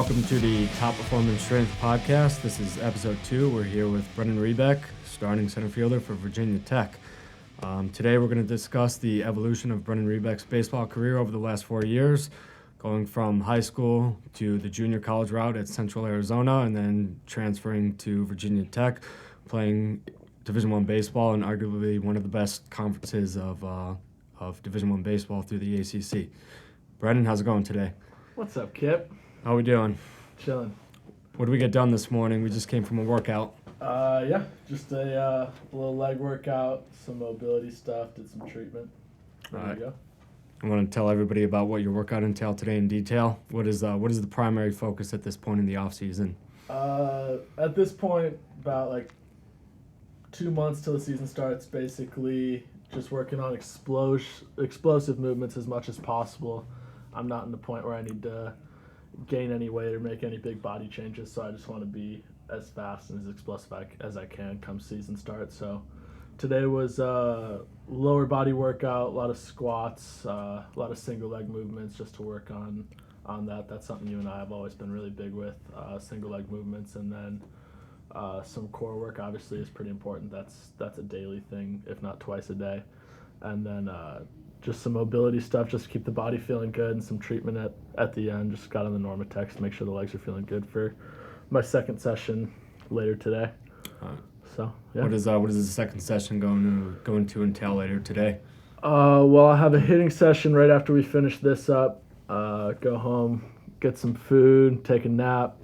welcome to the Top Performance Strength Podcast. This is episode 2. We're here with Brendan Rebeck, starting center fielder for Virginia Tech. Today we're going to discuss the evolution of Brendan Rebeck's baseball career over the last 4 years, going from high school to the junior college route at Central Arizona and then transferring to Virginia Tech, playing Division I baseball and arguably one of the best conferences of Division I baseball through the ACC. Brendan, how's it going today? What's up, Kip? How we doing? Chilling. What did we get done this morning? We just came from a workout. Just a little leg workout, some mobility stuff, did some treatment. There you go. I want to tell everybody about what your workout entailed today in detail. What is the primary focus at this point in the off season? At this point, about 2 months till the season starts, basically just working on explosive movements as much as possible. I'm not in the point where I need to gain any weight or make any big body changes, so I just want to be as fast and as explosive as I can come season start. So today was a lower body workout, a lot of squats, a lot of single leg movements just to work on that. That's something you and I have always been really big with, single leg movements, and then some core work obviously is pretty important. That's a daily thing, if not twice a day. And then just some mobility stuff just to keep the body feeling good, and some treatment at the end. Just got on the Normatex to make sure the legs are feeling good for my second session later today. So yeah. What is the second session going to entail later today? Well, I'll have a hitting session right after we finish this up. Go home, get some food, take a nap,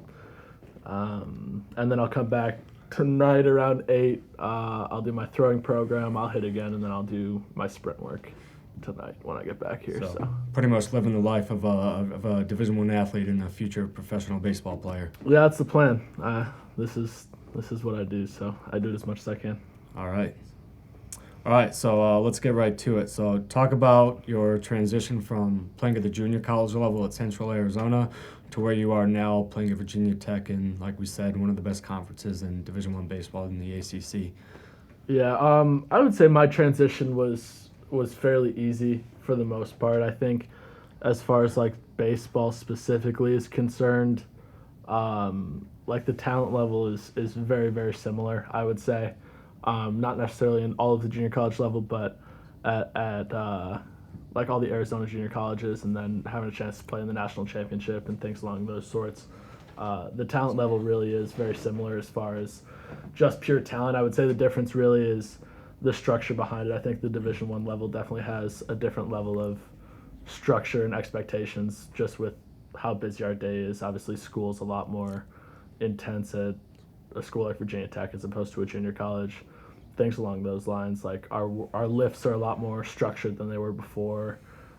and then I'll come back tonight around 8. I'll do my throwing program. I'll hit again, and then I'll do my sprint work tonight when I get back here. So pretty much living the life of a Division I athlete and a future professional baseball player. Yeah, that's the plan. This is what I do, so I do it as much as I can. All right, so let's get right to it. So talk about your transition from playing at the junior college level at Central Arizona to where you are now playing at Virginia Tech in, like we said, one of the best conferences in Division I baseball in the ACC. Yeah, I would say my transition was fairly easy for the most part. I think as far as baseball specifically is concerned, the talent level is very, very similar, I would say. Not necessarily in all of the junior college level, but at all the Arizona junior colleges, and then having a chance to play in the national championship and things along those sorts. The talent level really is very similar as far as just pure talent. I would say the difference really is the structure behind it. I think the Division I level definitely has a different level of structure and expectations just with how busy our day is. Obviously, school's a lot more intense at a school like Virginia Tech as opposed to a junior college. Things along those lines, our lifts are a lot more structured than they were before.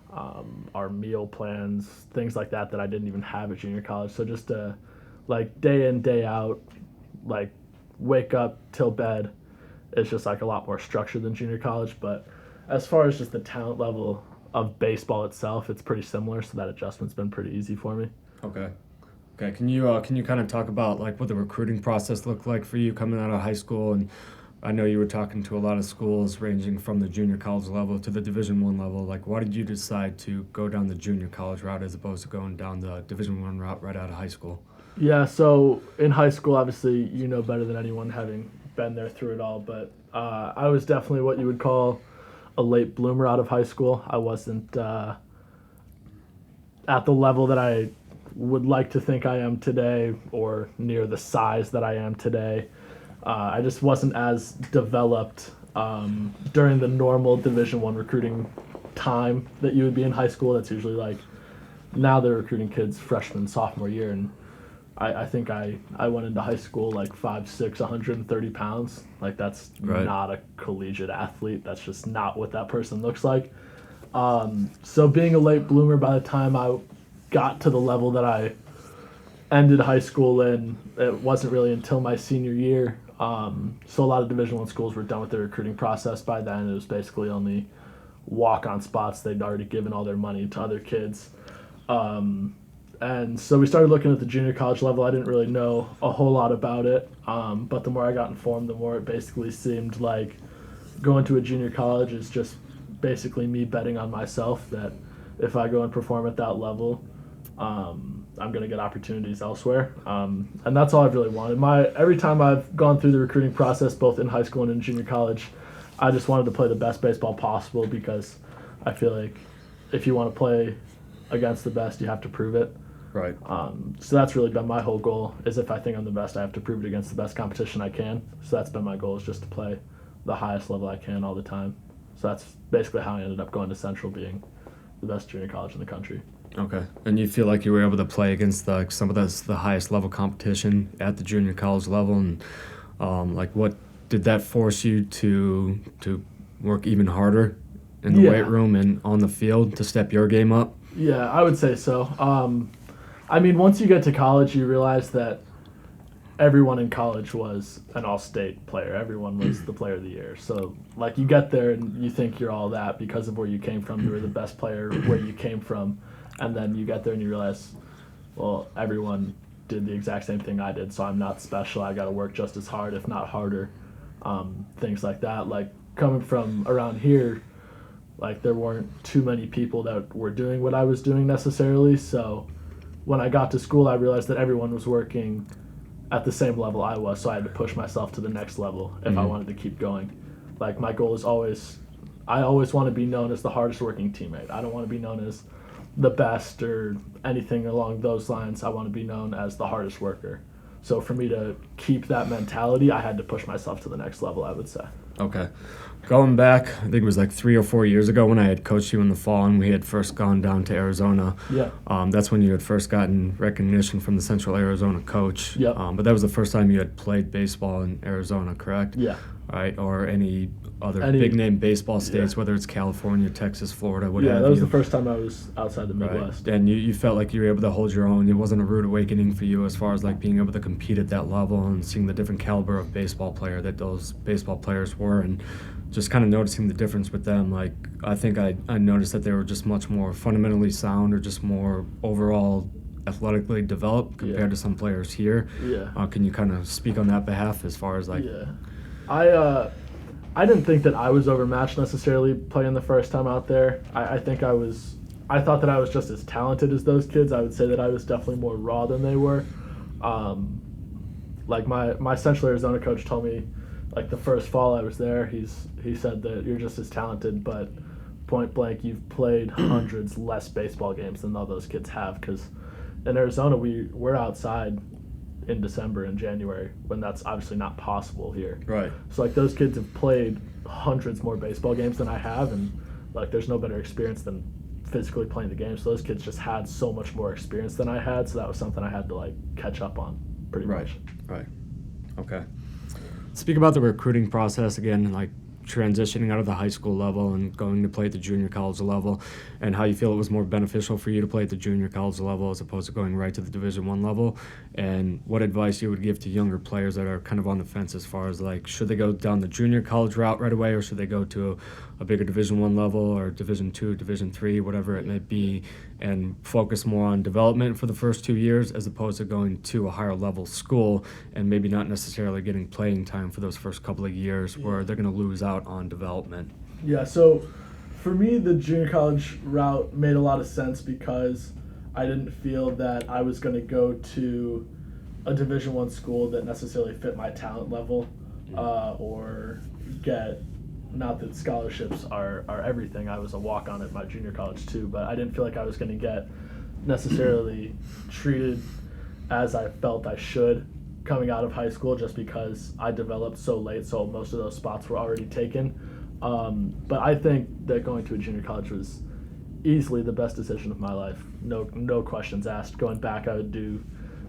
Our meal plans, things like that I didn't even have at junior college. So just day in, day out, wake up till bed, it's just a lot more structured than junior college. But as far as just the talent level of baseball itself, it's pretty similar, so that adjustment's been pretty easy for me. Okay. Can you kind of talk about what the recruiting process looked like for you coming out of high school? And I know you were talking to a lot of schools ranging from the junior college level to the Division I level. Why did you decide to go down the junior college route as opposed to going down the Division I route right out of high school? Yeah, so in high school, obviously, you know better than anyone having been there through it all, but I was definitely what you would call a late bloomer out of high school. I wasn't at the level that I would like to think I am today, or near the size that I am today. I just wasn't as developed during the normal Division I recruiting time that you would be in high school. That's usually now they're recruiting kids freshman, sophomore year, and I think I went into high school 5'6", 130 pounds. That's right. Not a collegiate athlete. That's just not what that person looks like. So being a late bloomer, by the time I got to the level that I ended high school in, it wasn't really until my senior year. So a lot of Division I schools were done with their recruiting process by then. It was basically only walk-on spots. They'd already given all their money to other kids. And so we started looking at the junior college level. I didn't really know a whole lot about it, but the more I got informed, the more it basically seemed like going to a junior college is just basically me betting on myself that if I go and perform at that level, I'm going to get opportunities elsewhere. And that's all I've really wanted. Every time I've gone through the recruiting process, both in high school and in junior college, I just wanted to play the best baseball possible because I feel like if you want to play against the best, you have to prove it. Right. So that's really been my whole goal, is if I think I'm the best, I have to prove it against the best competition I can. So that's been my goal, is just to play the highest level I can all the time. So that's basically how I ended up going to Central, being the best junior college in the country. Okay. And you feel like you were able to play against some of the highest level competition at the junior college level, and what did that force you to work even harder in the weight room and on the field to step your game up? Yeah, I would say so. Once you get to college, you realize that everyone in college was an all-state player. Everyone was the player of the year. So, you get there and you think you're all that because of where you came from. You were the best player where you came from. And then you get there and you realize, well, everyone did the exact same thing I did, so I'm not special. I got to work just as hard, if not harder. Things like that. Coming from around here, there weren't too many people that were doing what I was doing necessarily. So when I got to school, I realized that everyone was working at the same level I was, so I had to push myself to the next level if I wanted to keep going. My goal is I always want to be known as the hardest working teammate. I don't want to be known as the best or anything along those lines. I want to be known as the hardest worker. So for me to keep that mentality, I had to push myself to the next level, I would say. Okay. Going back, I think it was 3 or 4 years ago when I had coached you in the fall and we had first gone down to Arizona. Yeah. That's when you had first gotten recognition from the Central Arizona coach. Yep. But that was the first time you had played baseball in Arizona, correct? Yeah. Right, or any other big-name baseball states, whether it's California, Texas, Florida, what have you. Yeah, that was the first time I was outside the Midwest. Right. And you felt like you were able to hold your own. It wasn't a rude awakening for you as far as being able to compete at that level and seeing the different caliber of baseball player that those baseball players were, and just kind of noticing the difference with them. I think I noticed that they were just much more fundamentally sound, or just more overall athletically developed compared to some players here. Yeah. Can you kind of speak on that behalf as far as Yeah. I didn't think that I was overmatched necessarily playing the first time out there. I thought that I was just as talented as those kids. I would say that I was definitely more raw than they were. My Central Arizona coach told me, the first fall I was there, he said that you're just as talented, but point blank, you've played hundreds less baseball games than all those kids have, because in Arizona we're outside in December and January, when that's obviously not possible here. Right. So those kids have played hundreds more baseball games than I have, and there's no better experience than physically playing the game. So those kids just had so much more experience than I had, so that was something I had to catch up on pretty much. Right. Okay. Speak about the recruiting process again, transitioning out of the high school level and going to play at the junior college level, and how you feel it was more beneficial for you to play at the junior college level as opposed to going right to the Division I level, and what advice you would give to younger players that are kind of on the fence as far as should they go down the junior college route right away, or should they go to a bigger Division I level or Division II, Division III, whatever it may be, and focus more on development for the first 2 years as opposed to going to a higher level school and maybe not necessarily getting playing time for those first couple of years where they're going to lose out on development. Yeah, so for me, the junior college route made a lot of sense because I didn't feel that I was going to go to a Division I school that necessarily fit my talent level, or get, not that scholarships are everything. I was a walk-on at my junior college too, but I didn't feel like I was going to get necessarily treated as I felt I should coming out of high school, just because I developed so late, so most of those spots were already taken. But I think that going to a junior college was easily the best decision of my life. No questions asked. Going back, I would do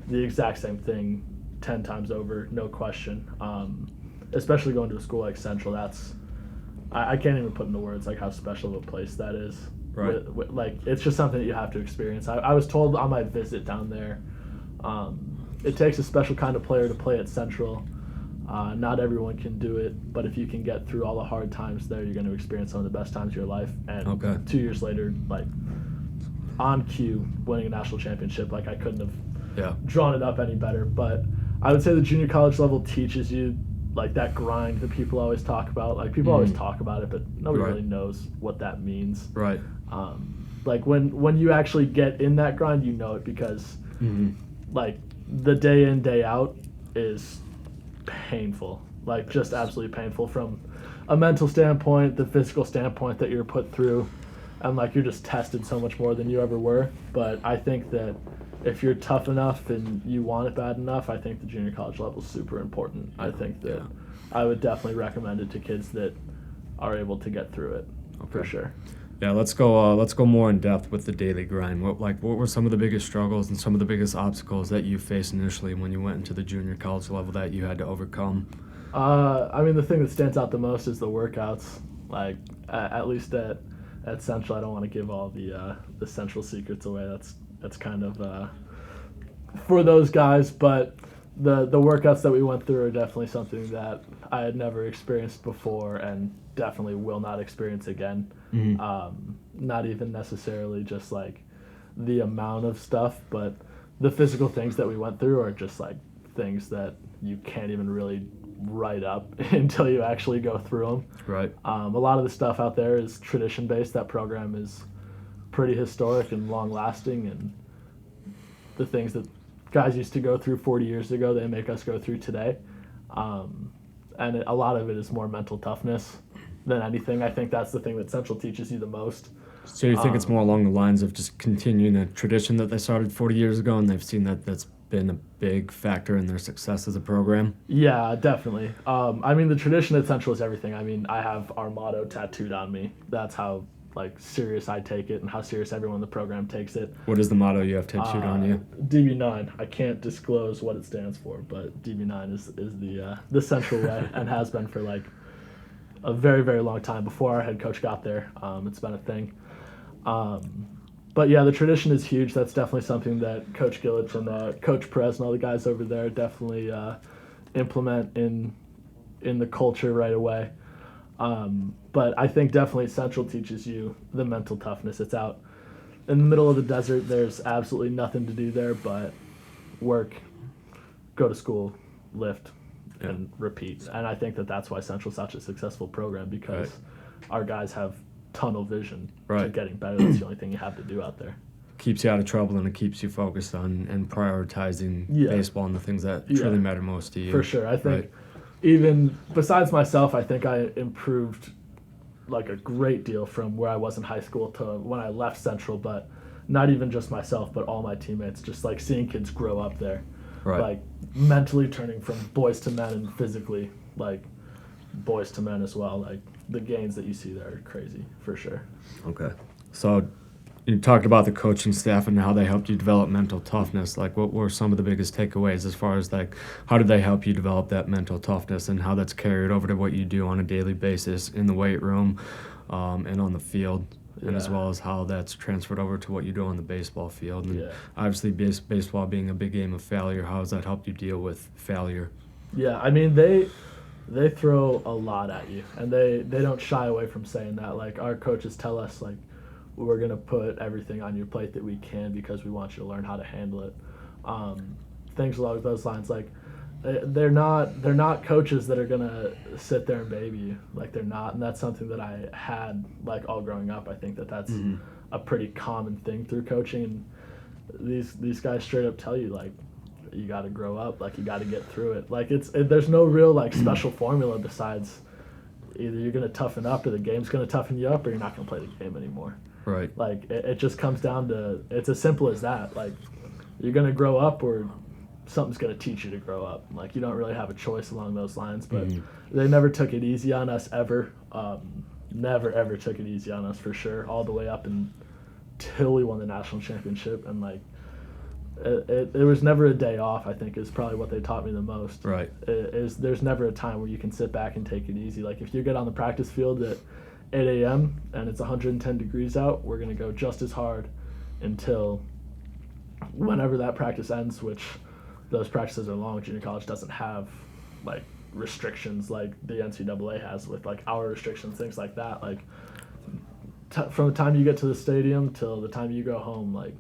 the exact same thing 10 times over, no question. Especially going to a school like Central, I can't even put into words how special of a place that is. Right. It's just something that you have to experience. I was told on my visit down there, it takes a special kind of player to play at Central. Not everyone can do it, but if you can get through all the hard times there, you're going to experience some of the best times of your life. And 2 years later, on cue, winning a national championship, I couldn't have drawn it up any better. But I would say the junior college level teaches you that grind that people always talk about. People always talk about it, but nobody really knows what that means. Right. When you actually get in that grind, you know it, because like the day in, day out is painful. Like just absolutely painful from a mental standpoint, the physical standpoint that you're put through, and like you're just tested so much more than you ever were. But I think that if you're tough enough and you want it bad enough, I think the junior college level is super important. I think that I would definitely recommend it to kids that are able to get through it, for sure. Yeah, let's go more in depth with the daily grind. What were some of the biggest struggles and some of the biggest obstacles that you faced initially when you went into the junior college level that you had to overcome? I mean, the thing that stands out the most is the workouts. Like at least at Central, I don't want to give all the Central secrets away. That's kind of for those guys, but the workouts that we went through are definitely something that I had never experienced before and definitely will not experience again. Not even necessarily just like the amount of stuff, but the physical things that we went through are just like things that you can't even really write up until you actually go through them. Right. A lot of the stuff out there is tradition based. That program is pretty historic and long lasting, and the things that guys used to go through 40 years ago, they make us go through today. And a lot of it is more mental toughness than anything. I think that's the thing that Central teaches you the most. So you think it's more along the lines of just continuing a tradition that they started 40 years ago, and they've seen that that's been a big factor in their success as a program? Yeah, definitely. I mean, the tradition at Central is everything. I mean, I have our motto tattooed on me. That's how like serious I take it and how serious everyone in the program takes it. What is the motto you have tattooed on you? DB9. I can't disclose what it stands for, but DB9 is the Central way and has been for like a very, very long time. Before our head coach got there, it's been a thing. But yeah, the tradition is huge. That's definitely something that Coach Gillett and Coach Perez and all the guys over there definitely implement in the culture right away. But I think definitely Central teaches you the mental toughness. It's out in the middle of the desert. There's absolutely nothing to do there but work, go to school, lift, and repeat. And I think that that's why Central's such a successful program, because our guys have tunnel vision to getting better. That's the only thing you have to do out there. Keeps you out of trouble, and it keeps you focused on and prioritizing baseball and the things that truly matter most to you. For sure. I think even besides myself, I think I improved like a great deal from where I was in high school to when I left Central, but not even just myself, but all my teammates, just like seeing kids grow up there. Like mentally turning from boys to men and physically like boys to men as well. Like the gains that you see there are crazy, for sure. Okay. So you talked about the coaching staff and how they helped you develop mental toughness. Like, what were some of the biggest takeaways as far as, like, how did they help you develop that mental toughness and how that's carried over to what you do on a daily basis in the weight room and on the field, and as well as how that's transferred over to what you do on the baseball field? And obviously, baseball being a big game of failure, how has that helped you deal with failure? Yeah, I mean, they throw a lot at you, and they don't shy away from saying that. Like, our coaches tell us, like, we're going to put everything on your plate that we can because we want you to learn how to handle it. Things along those lines. Like, they're not coaches that are going to sit there and baby you. Like, they're not. And that's something that I had, like, all growing up. I think that that's a pretty common thing through coaching. And these guys straight up tell you, like, you got to grow up. Like, you got to get through it. Like, there's no real, like, special formula besides either you're going to toughen up or the game's going to toughen you up or you're not going to play the game anymore. Right. Like, it just comes down to, it's as simple as that. Like, you're going to grow up or something's going to teach you to grow up. Like, you don't really have a choice along those lines. But they never took it easy on us, ever. Never, ever took it easy on us, for sure, all the way up until we won the national championship. And, like, it was never a day off, I think, is probably what they taught me the most. Right. There's never a time where you can sit back and take it easy. Like, if you get on the practice field at 8 a.m. and it's 110 degrees out, we're going to go just as hard until whenever that practice ends, which those practices are long. Junior college doesn't have, like, restrictions like the NCAA has with, like, hour restrictions, things like that. Like, from the time you get to the stadium till the time you go home, like,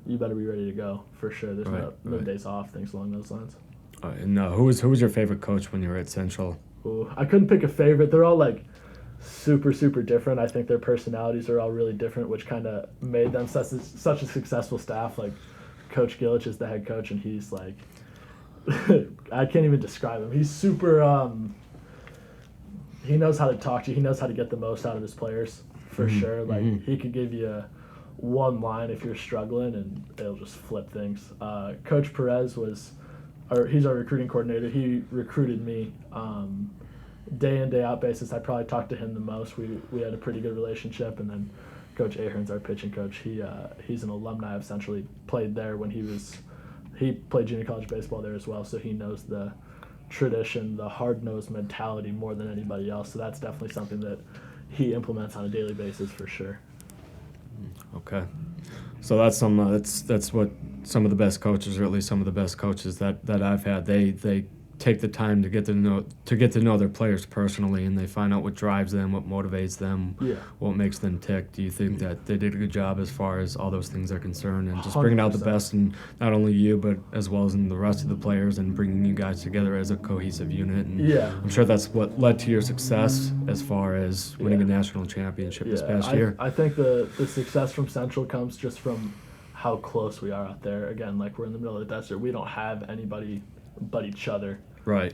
you better be ready to go, for sure. There's no days off, things along those lines. And who was your favorite coach when you were at Central? Ooh, I couldn't pick a favorite. They're all, like, super, super different. I think their personalities are all really different, which kind of made them such a successful staff. Like, Coach Gillich is the head coach, and he's like, I can't even describe him. He's super. He knows how to talk to you. He knows how to get the most out of his players for sure. Like he could give you one line if you're struggling, and it'll just flip things. Coach Perez he's our recruiting coordinator. He recruited me day in, day out basis. I probably talked to him the most. We had a pretty good relationship, and then Coach Ahern's our pitching coach. He's an alumni of Central. He played there when he played junior college baseball there as well, so he knows the tradition, the hard-nosed mentality more than anybody else. So that's definitely something that he implements on a daily basis for sure. Okay. So that's that's what some of the best coaches, or at least some of the best coaches that I've had, they take the time to get to know their players personally, and they find out what drives them, what motivates them, what makes them tick. Do you think that they did a good job as far as all those things are concerned, and just bringing out the 100%. best in not only you but as well as in the rest of the players, and bringing you guys together as a cohesive unit? And I'm sure that's what led to your success as far as winning a national championship this past year. I think the success from Central comes just from how close we are out there. Again, like, we're in the middle of the desert. We don't have anybody but each other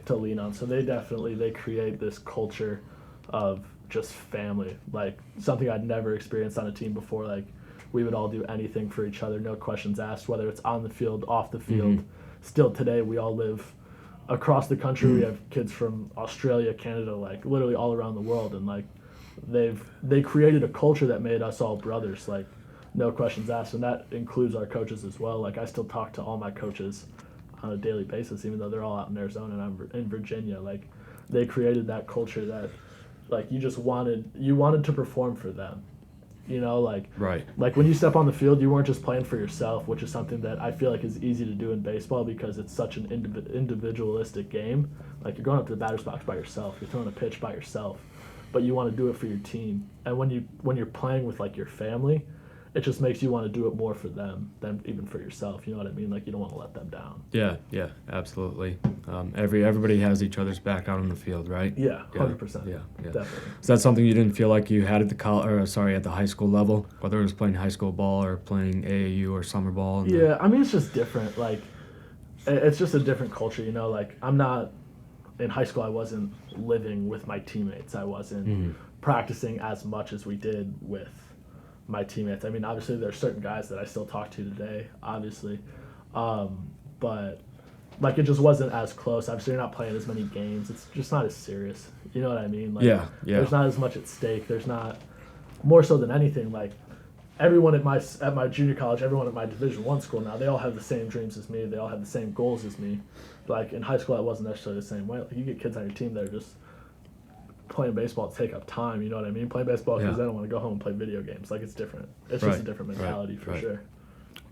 to lean on. So they create this culture of just family, like something I'd never experienced on a team before. Like, we would all do anything for each other, no questions asked, whether it's on the field, off the field. Still today, we all live across the country. We have kids from Australia, Canada, like literally all around the world, and like they created a culture that made us all brothers, like no questions asked. And that includes our coaches as well. Like, I still talk to all my coaches on a daily basis, even though they're all out in Arizona and I'm in Virginia. Like, they created that culture that, like, you wanted to perform for them, you know, like when you step on the field, you weren't just playing for yourself, which is something that I feel like is easy to do in baseball because it's such an individualistic game. Like, you're going up to the batter's box by yourself, you're throwing a pitch by yourself, but you want to do it for your team. And when you're playing with like your family, it just makes you want to do it more for them than even for yourself. You know what I mean? Like, you don't want to let them down. Yeah, absolutely. Everybody has each other's back out on the field, right? Yeah, 100%. Yeah, Definitely. Is that something you didn't feel like you had at the high school level, whether it was playing high school ball or playing AAU or summer ball? I mean, it's just different. Like, it's just a different culture, you know? Like, in high school, I wasn't living with my teammates. I wasn't practicing as much as we did with my teammates. I mean, obviously there's certain guys that I still talk to today, obviously, but like, it just wasn't as close. Obviously, you're not playing as many games. It's just not as serious. You know what I mean? Like, there's not as much at stake. There's not, more so than anything, like, everyone at my junior college, everyone at my Division I school now, they all have the same dreams as me. They all have the same goals as me. Like, in high school, I wasn't necessarily the same way. Like, you get kids on your team that are just playing baseball to take up time, you know what I mean? Playing baseball because they don't want to go home and play video games. Like, it's different. It's just a different mentality for sure.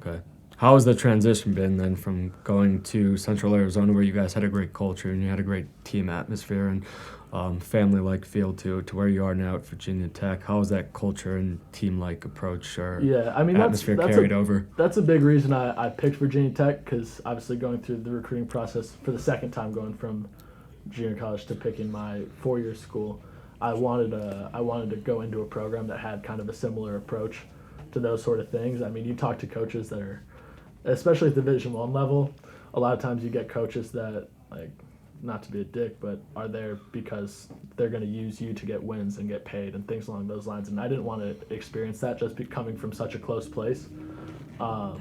Okay. How has the transition been then from going to Central Arizona, where you guys had a great culture and you had a great team atmosphere and family-like feel, to where you are now at Virginia Tech? How has that culture and team-like approach or atmosphere carried over? That's a big reason I picked Virginia Tech, because obviously going through the recruiting process for the second time, going from junior college to picking my four-year school, I wanted to go into a program that had kind of a similar approach to those sort of things. I mean, you talk to coaches that are, especially at the Division I level, a lot of times you get coaches that, like, not to be a dick, but are there because they're going to use you to get wins and get paid and things along those lines. And I didn't want to experience that, just coming from such a close place. And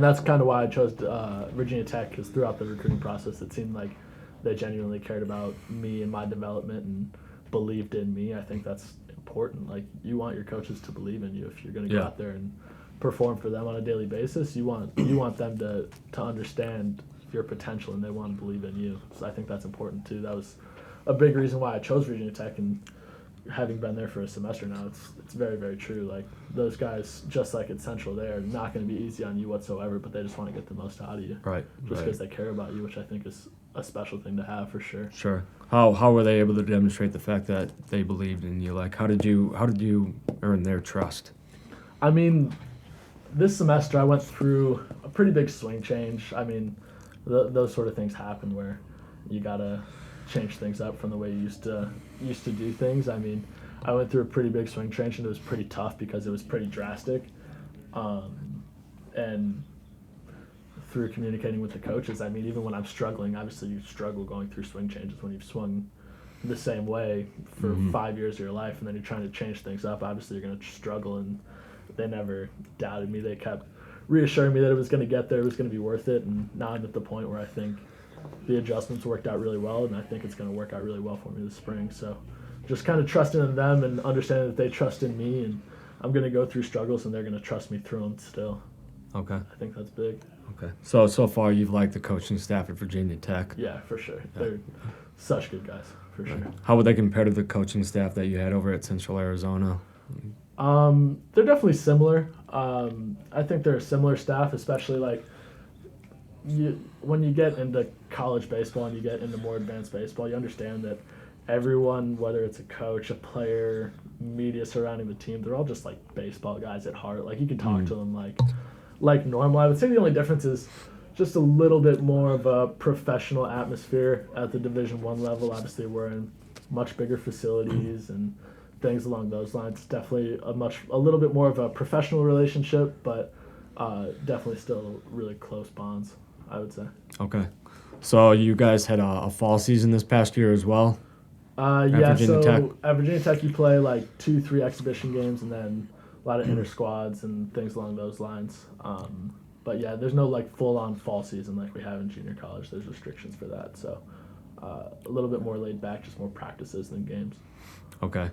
that's kind of why I chose Virginia Tech, because throughout the recruiting process, it seemed like they genuinely cared about me and my development and believed in me. I think that's important. Like, you want your coaches to believe in you. If you're going to go out there and perform for them on a daily basis, you want them to understand your potential, and they want to believe in you. So I think that's important too. That was a big reason why I chose Virginia Tech, and having been there for a semester now, it's very, very true. Like, those guys, just like at Central, they are not going to be easy on you whatsoever, but they just want to get the most out of you. Just because they care about you, which I think is a special thing to have for sure. Sure. How were they able to demonstrate the fact that they believed in you? Like, how did you earn their trust? I mean, this semester I went through a pretty big swing change. I mean, those sort of things happen where you gotta change things up from the way you used to do things. I mean, I went through a pretty big swing change, and it was pretty tough because it was pretty drastic. And through communicating with the coaches. I mean, even when I'm struggling, obviously you struggle going through swing changes when you've swung the same way for 5 years of your life, and then you're trying to change things up. Obviously, you're going to struggle, and they never doubted me. They kept reassuring me that it was going to get there, it was going to be worth it, and now I'm at the point where I think the adjustments worked out really well, and I think it's going to work out really well for me this spring. So just kind of trusting in them and understanding that they trust in me, and I'm going to go through struggles, and they're going to trust me through them still. Okay. I think that's big. Okay. So far you've liked the coaching staff at Virginia Tech. Yeah, for sure. They're such good guys, for sure. How would they compare to the coaching staff that you had over at Central Arizona? They're definitely similar. I think they're a similar staff, especially like when you get into college baseball and you get into more advanced baseball, you understand that everyone, whether it's a coach, a player, media surrounding the team, they're all just like baseball guys at heart. Like you can talk to them like normal. I would say the only difference is just a little bit more of a professional atmosphere at the Division I level. Obviously, we're in much bigger facilities and things along those lines. Definitely a little bit more of a professional relationship, but definitely still really close bonds, I would say. Okay. So you guys had a fall season this past year as well? Yeah, Virginia Tech? At Virginia Tech you play like 2-3 exhibition games and then a lot of inter squads and things along those lines. But yeah, there's no like full-on fall season like we have in junior college. There's restrictions for that. So a little bit more laid back, just more practices than games. Okay.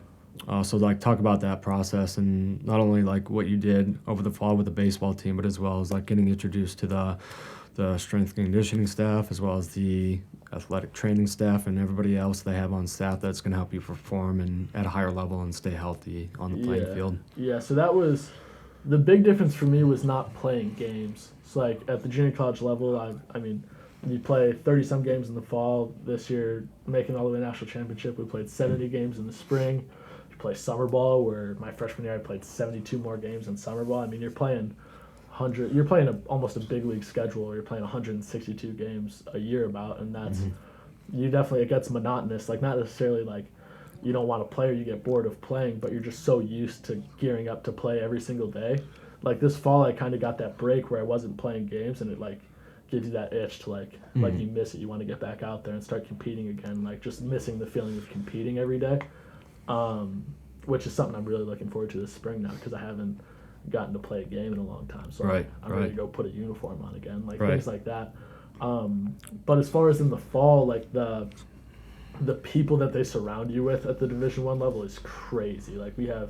So like talk about that process and not only like what you did over the fall with the baseball team, but as well as like getting introduced to the strength and conditioning staff, as well as the athletic training staff and everybody else they have on staff that's going to help you perform and at a higher level and stay healthy on the playing field. Yeah, so that was the big difference for me was not playing games. So like at the junior college level, I mean, you play 30-some games in the fall. This year, making all the way national championship, we played 70 games in the spring. You play summer ball, where my freshman year I played 72 more games in summer ball. I mean, you're playing almost a big league schedule. You're playing 162 games a year about, and that's it gets monotonous. Like not necessarily like you don't want to play or you get bored of playing, but you're just so used to gearing up to play every single day. Like this fall, I kind of got that break where I wasn't playing games, and it like gives you that itch to like you miss it. You want to get back out there and start competing again. Like just missing the feeling of competing every day, which is something I'm really looking forward to this spring now because I haven't gotten to play a game in a long time. So I'm ready to go put a uniform on again, like things like that. But as far as in the fall, like the people that they surround you with at the Division I level is crazy. Like we have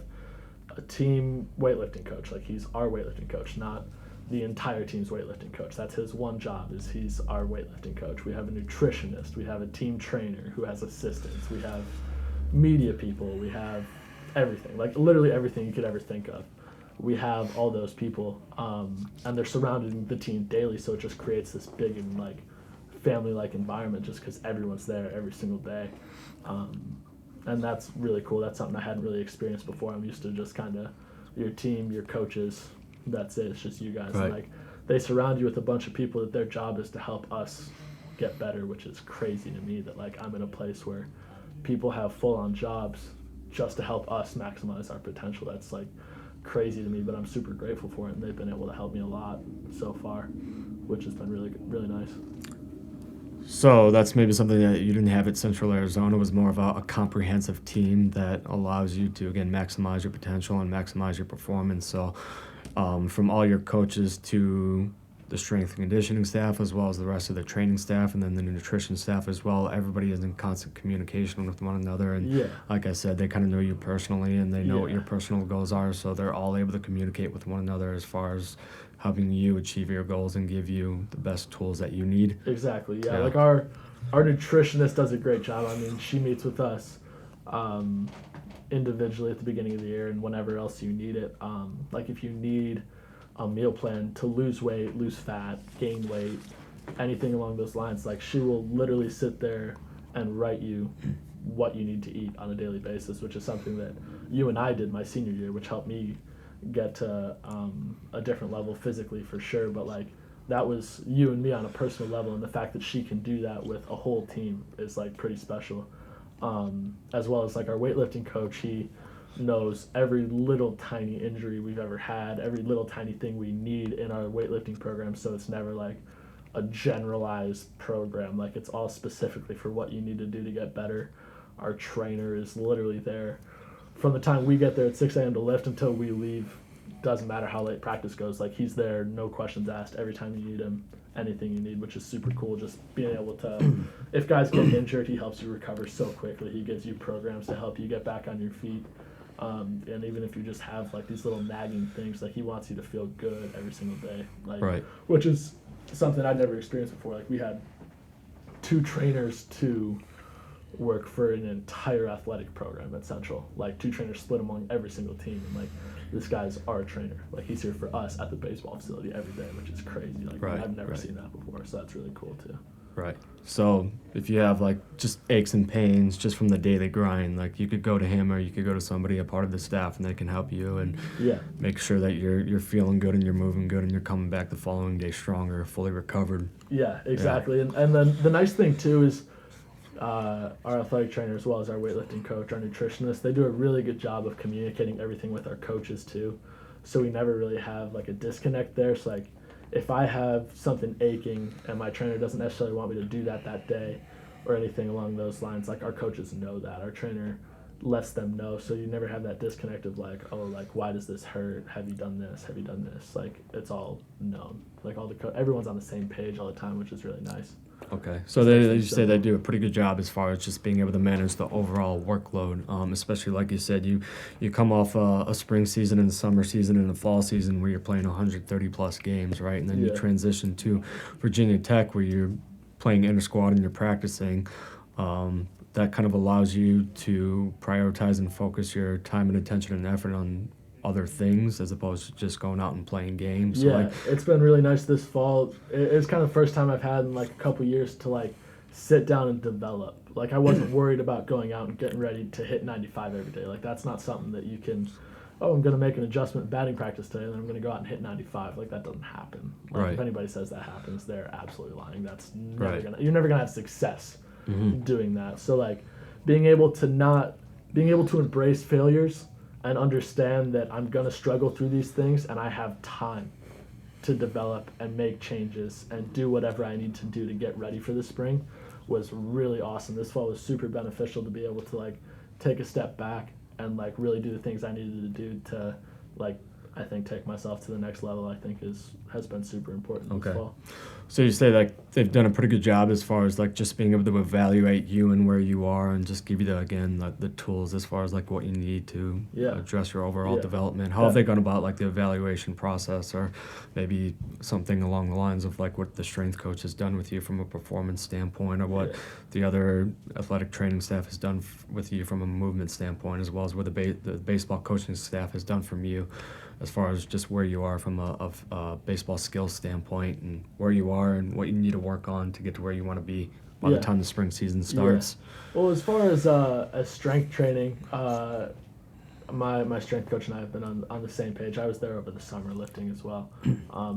a team weightlifting coach. Like he's our weightlifting coach, not the entire team's weightlifting coach. That's his one job, is he's our weightlifting coach. We have a nutritionist. We have a team trainer who has assistants. We have media people. We have everything, like literally everything you could ever think of. We have all those people, and they're surrounding the team daily, so it just creates this big and like family-like environment just because everyone's there every single day. And that's really cool. That's something I hadn't really experienced before. I'm used to just kind of your team, your coaches, that's it. It's just you guys. And like they surround you with a bunch of people that their job is to help us get better, which is crazy to me that like I'm in a place where people have full-on jobs just to help us maximize our potential. That's like crazy to me, but I'm super grateful for it, and they've been able to help me a lot so far, which has been really, really nice. So that's maybe something that you didn't have at Central Arizona, was more of a comprehensive team that allows you to, again, maximize your potential and maximize your performance. So from all your coaches to the strength and conditioning staff, as well as the rest of the training staff, and then the nutrition staff as well, everybody is in constant communication with one another. And like I said, they kind of know you personally, and they know what your personal goals are, so they're all able to communicate with one another as far as helping you achieve your goals and give you the best tools that you need. Exactly, yeah. Like our nutritionist does a great job. I mean, she meets with us individually at the beginning of the year and whenever else you need it. Like if you need a meal plan to lose weight, lose fat, gain weight, anything along those lines, like she will literally sit there and write you what you need to eat on a daily basis, which is something that you and I did my senior year, which helped me get to a different level physically for sure. But like that was you and me on a personal level, and the fact that she can do that with a whole team is like pretty special. As well as like our weightlifting coach, he knows every little tiny injury we've ever had, every little tiny thing we need in our weightlifting program, so it's never like a generalized program. Like, it's all specifically for what you need to do to get better. Our trainer is literally there from the time we get there at 6 a.m. to lift until we leave. Doesn't matter how late practice goes. Like, he's there, no questions asked, every time you need him, anything you need, which is super cool. Just being able to, if guys get injured, he helps you recover so quickly. He gives you programs to help you get back on your feet. And even if you just have like these little nagging things, like he wants you to feel good every single day, like Right. which is something I'd never experienced before. Like, we had 2 trainers to work for an entire athletic program at Central. Like, 2 trainers split among every single team, and like, this guy's our trainer. Like, he's here for us at the baseball facility every day, which is crazy. Like, Right, I've never right. seen that before, so that's really cool too. Right. So if you have like just aches and pains just from the daily grind, like you could go to him or you could go to somebody, a part of the staff, and they can help you and Yeah. make sure that you're feeling good and you're moving good and you're coming back the following day stronger, fully recovered. Yeah, exactly. And then the nice thing too is our athletic trainer, as well as our weightlifting coach, our nutritionist, they do a really good job of communicating everything with our coaches too. So we never really have like a disconnect there. So like, if I have something aching and my trainer doesn't necessarily want me to do that day or anything along those lines, like, our coaches know that. Our trainer lets them know, so you never have that disconnect of like, oh, like, why does this hurt? Have you done this? Have you done this? Like, it's all known. Like, all the everyone's on the same page all the time, which is really nice. Okay. So they say they do a pretty good job as far as just being able to manage the overall workload, especially like you said, you come off a spring season and a summer season and a fall season where you're playing 130 plus games, right? And then you Yeah. transition to Virginia Tech where you're playing inter-squad and you're practicing. That kind of allows you to prioritize and focus your time and attention and effort on other things as opposed to just going out and playing games. So Yeah, like, it's been really nice this fall. It's kind of the first time I've had in like a couple years to like sit down and develop. Like, I wasn't worried about going out and getting ready to hit 95 every day. Like, that's not something that you can, oh, I'm going to make an adjustment in batting practice today and then I'm going to go out and hit 95. Like, that doesn't happen. Like, Right. If anybody says that happens, they're absolutely lying. That's never Right. you're never going to have success Mhm. doing that. So like, being able to embrace failures and understand that I'm going to struggle through these things and I have time to develop and make changes and do whatever I need to do to get ready for the spring was really awesome. This fall was super beneficial to be able to like take a step back and like really do the things I needed to do to like, I think, take myself to the next level. I think has been super important this Okay. fall. So you say like they've done a pretty good job as far as like just being able to evaluate you and where you are and just give you the tools as far as like what you need to Yeah. address your overall Yeah. development. How have they gone about like the evaluation process, or maybe something along the lines of like what the strength coach has done with you from a performance standpoint, or what Yeah. the other athletic training staff has done with you from a movement standpoint, as well as what the baseball coaching staff has done from you as far as just where you are from a baseball skills standpoint and where you are and what you need to work on to get to where you want to be by Yeah. the time the spring season starts. Well, as far as strength training, my strength coach and I have been on the same page. I was there over the summer lifting as well,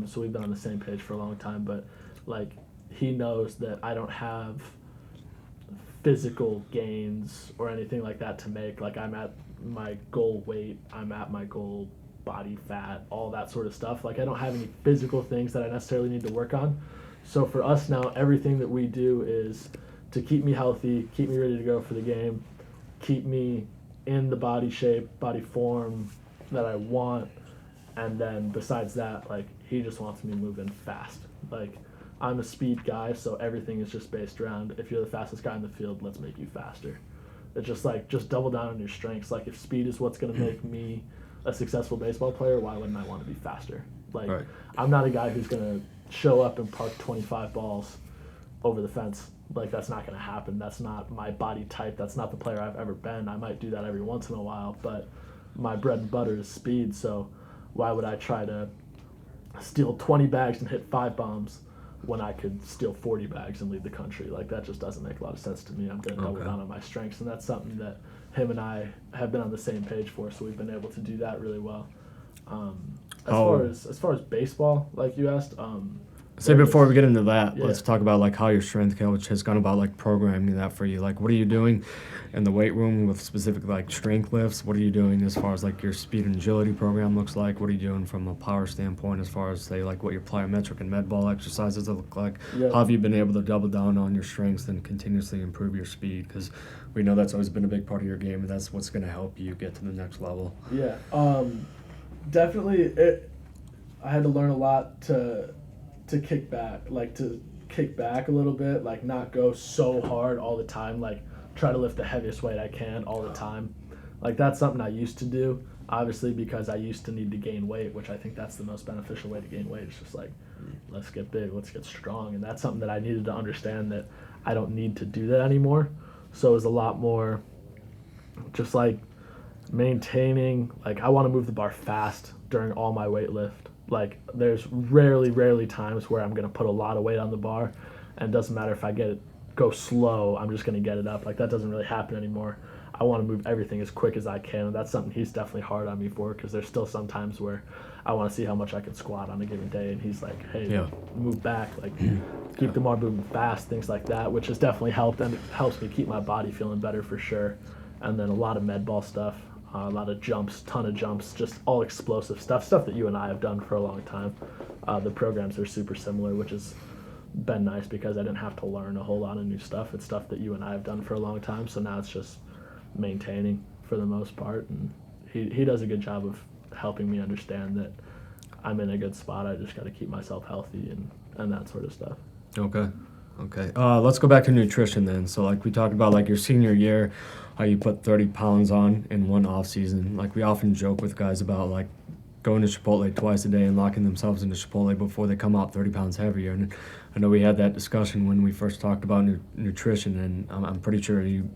so we've been on the same page for a long time. But like, he knows that I don't have physical gains or anything like that to make. Like, I'm at my goal weight, I'm at my goal body fat, all that sort of stuff. Like, I don't have any physical things that I necessarily need to work on. So for us now, everything that we do is to keep me healthy, keep me ready to go for the game, keep me in the body shape, body form that I want. And then besides that, like, he just wants me moving fast. Like, I'm a speed guy, so everything is just based around, if you're the fastest guy in the field, let's make you faster. It's just like, just double down on your strengths. Like, if speed is what's going to make me a successful baseball player, why wouldn't I want to be faster? Like, Right. I'm not a guy who's going to show up and park 25 balls over the fence. Like, that's not going to happen. That's not my body type. That's not the player I've ever been. I might do that every once in a while, but my bread and butter is speed, so why would I try to steal 20 bags and hit 5 bombs when I could steal 40 bags and lead the country? Like, that just doesn't make a lot of sense to me. I'm going to double Okay. down on my strengths, and that's something that him and I have been on the same page for, so we've been able to do that really well. As far as baseball, like you asked, So before we get into that, Yeah. let's talk about like how your strength coach has gone about like programming that for you. Like, what are you doing in the weight room with specific like strength lifts? What are you doing as far as like your speed and agility program looks like? What are you doing from a power standpoint as far as say like what your plyometric and med ball exercises look like? Yeah. How have you been able to double down on your strengths and continuously improve your speed? Because we know that's always been a big part of your game, and that's what's going to help you get to the next level. Yeah. Definitely. I had to learn a lot to kick back, a little bit, like not go so hard all the time, like try to lift the heaviest weight I can all the time. Like that's something I used to do, obviously, because I used to need to gain weight, which I think that's the most beneficial way to gain weight. It's just like, let's get big, let's get strong. And that's something that I needed to understand that I don't need to do that anymore. So it was a lot more just like maintaining, like I want to move the bar fast during all my weight lift. Like there's rarely times where I'm going to put a lot of weight on the bar, and it doesn't matter if I go slow, I'm just going to get it up. Like that doesn't really happen anymore. I want to move everything as quick as I can, and that's something he's definitely hard on me for, because there's still some times where I want to see how much I can squat on a given day, and he's like, hey, move back, like keep the bar moving fast, things like that, which has definitely helped, and it helps me keep my body feeling better for sure. And then a lot of med ball stuff. A lot of jumps, ton of jumps, just all explosive stuff that you and I have done for a long time. The programs are super similar, which has been nice because I didn't have to learn a whole lot of new stuff. It's stuff that you and I have done for a long time, so now it's just maintaining for the most part. And he does a good job of helping me understand that I'm in a good spot. I just got to keep myself healthy and that sort of stuff. Okay. Let's go back to nutrition then. So like we talked about like your senior year, how you put 30 pounds on in one off season. Like we often joke with guys about like going to Chipotle twice a day and locking themselves into Chipotle before they come out 30 pounds heavier. And I know we had that discussion when we first talked about nutrition, and I'm pretty sure you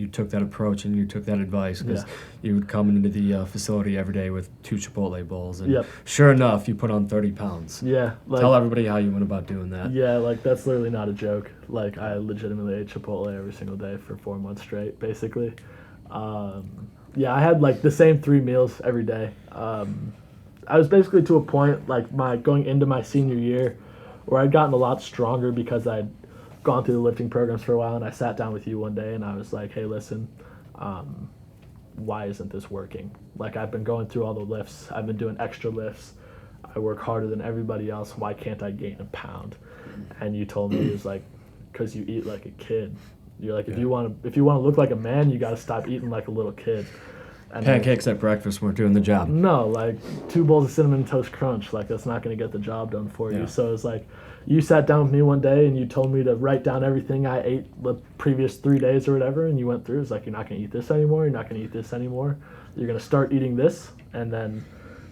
took that approach and you took that advice, because you would come into the facility every day with 2 Chipotle bowls, and sure enough, you put on 30 pounds. Yeah. Tell everybody how you went about doing that. Yeah, like that's literally not a joke. Like I legitimately ate Chipotle every single day for 4 months straight, basically. I had like the same 3 meals every day. I was basically to a point like going into my senior year where I'd gotten a lot stronger because I'd gone through the lifting programs for a while, and I sat down with you one day and I was like, hey, listen, why isn't this working? Like I've been going through all the lifts, I've been doing extra lifts, I work harder than everybody else, why can't I gain a pound? And you told me, it was like, because you eat like a kid. You're like, if you want to look like a man, you got to stop eating like a little kid. And pancakes at breakfast weren't doing the job. No, like 2 bowls of Cinnamon Toast Crunch, like that's not going to get the job done for you. So it's like, you sat down with me one day and you told me to write down everything I ate the previous 3 days or whatever, and you went through. It's like, you're not going to eat this anymore, you're not going to eat this anymore, you're going to start eating this. And then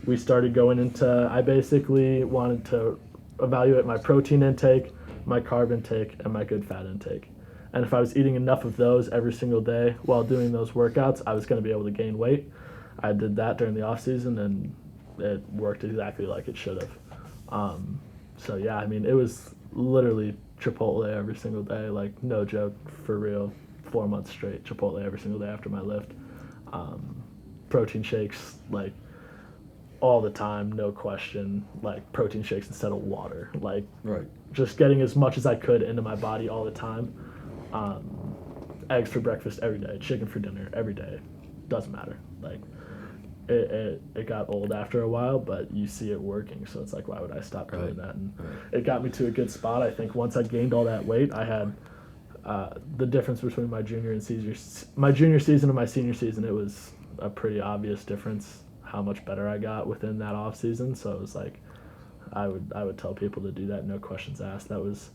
we started going into, I basically wanted to evaluate my protein intake, my carb intake, and my good fat intake. And if I was eating enough of those every single day while doing those workouts, I was going to be able to gain weight. I did that during the off season, and it worked exactly like it should have. So yeah, I mean, it was literally Chipotle every single day, like no joke, for real, 4 months straight, Chipotle every single day after my lift. Protein shakes, like all the time, no question, like protein shakes instead of water, like just getting as much as I could into my body all the time. Eggs for breakfast every day, chicken for dinner every day, doesn't matter. Like it got old after a while, but you see it working, so it's like, why would I stop doing that? And it got me to a good spot. I think once I gained all that weight, I had the difference between my junior season and my senior season. It was a pretty obvious difference how much better I got within that off season. So it was like, I would tell people to do that, no questions asked. That was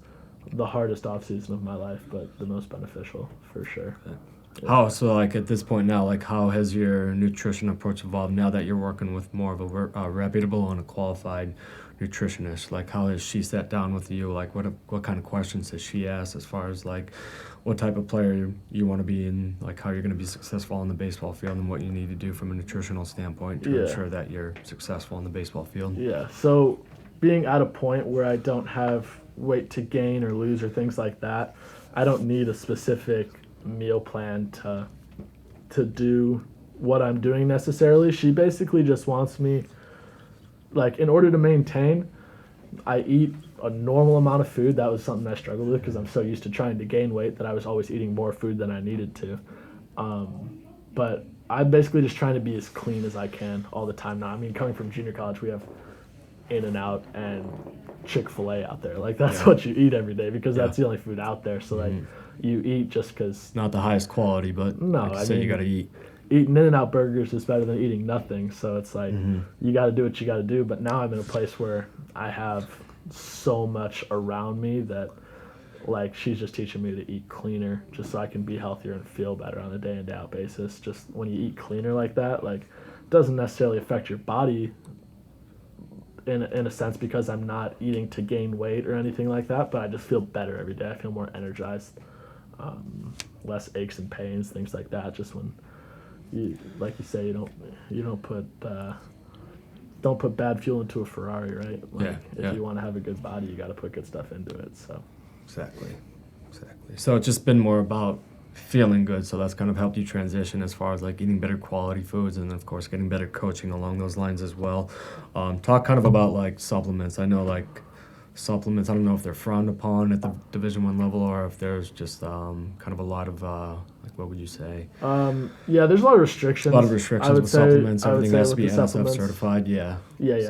the hardest off season of my life, but the most beneficial for sure. How, so like at this point now, like how has your nutrition approach evolved now that you're working with more of a reputable and a qualified nutritionist? Like how has she sat down with you? Like what kind of questions has she asked as far as like what type of player you want to be and like how you're going to be successful on the baseball field and what you need to do from a nutritional standpoint to ensure that you're successful on the baseball field? Yeah, so being at a point where I don't have weight to gain or lose or things like that, I don't need a specific meal plan to do what I'm doing necessarily. She basically just wants me, like, in order to maintain, I eat a normal amount of food. That was something I struggled with because I'm so used to trying to gain weight that I was always eating more food than I needed to. But I'm basically just trying to be as clean as I can all the time now. I mean, coming from junior college, we have In-N-Out and Chick-fil-A out there. Like, that's what you eat every day because that's the only food out there. So, like, you eat just because... Not the highest quality, but No, like you I said, mean, you got to eat. Eating In-N-Out burgers is better than eating nothing. So it's like, you got to do what you got to do. But now I'm in a place where I have so much around me that, like, she's just teaching me to eat cleaner just so I can be healthier and feel better on a day in, day out basis. Just when you eat cleaner like that, like, it doesn't necessarily affect your body in a sense because I'm not eating to gain weight or anything like that, but I just feel better every day. I feel more energized, less aches and pains, things like that. Just when you, like you say, you don't put bad fuel into a Ferrari, right? Like, if you want to have a good body, you got to put good stuff into it. So Exactly. So it's just been more about feeling good. So that's kind of helped you transition as far as like eating better quality foods and of course getting better coaching along those lines as well. Talk kind of about like supplements. I know like supplements, I don't know if they're frowned upon at the Division I level or if there's just kind of a lot of like what would you say? Yeah, there's a lot of restrictions. A lot of restrictions with supplements. Everything has to be NSF certified. Yeah.